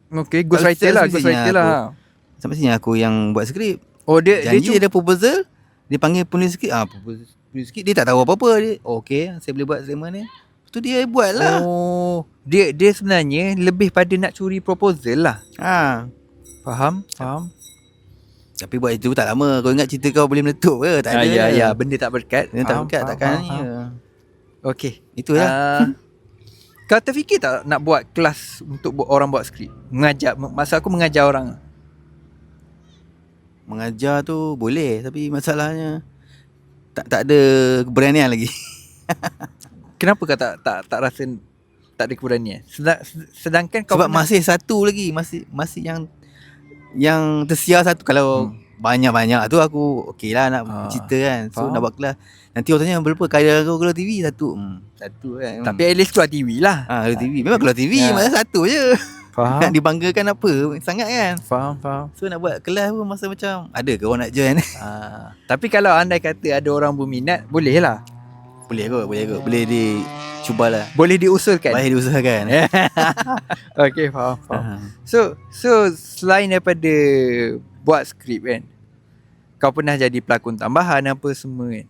Okay, ghostwriter lah. Semestinya aku yang buat skrip. Oh, dia janji dia ada proposal, dia panggil penulis skrip. Penulis skrip dia tak tahu apa-apa. Dia okay, saya boleh buat statement ni. Tu dia buat lah. Oh, dia sebenarnya lebih pada nak curi proposal lah. Faham. Tapi buat itu tak lama. Kau ingat cerita kau boleh meletup ke? Tak ada. Ya, benda tak berkat. Takkan ni. Okay, itulah. Kau terfikir tak nak buat kelas untuk orang buat skrip? Maksud aku mengajar orang. Mengajar tu boleh, tapi masalahnya tak ada keberanian lagi. Kenapa kau tak rasa tak ada keberanian? Sedangkan kau sebab masih satu lagi, masih yang tersiar satu. Kalau banyak-banyak tu aku okey lah nak cerita kan. So nak buat kelas. Nanti orang tanya berapa karya kau keluar TV? Satu kan. Tapi at least keluar TV lah. Keluar TV. Memang keluar TV, masa satu je. Faham. Nak dibanggakan apa sangat kan. Faham. So nak buat kelas pun masa macam ada ke orang nak join. Tapi kalau andai kata ada orang berminat, boleh lah. Boleh kot. Boleh dicubalah. Boleh diusulkan. Okay, faham. So selain daripada buat skrip kan, kau pernah jadi pelakon tambahan apa semua kan?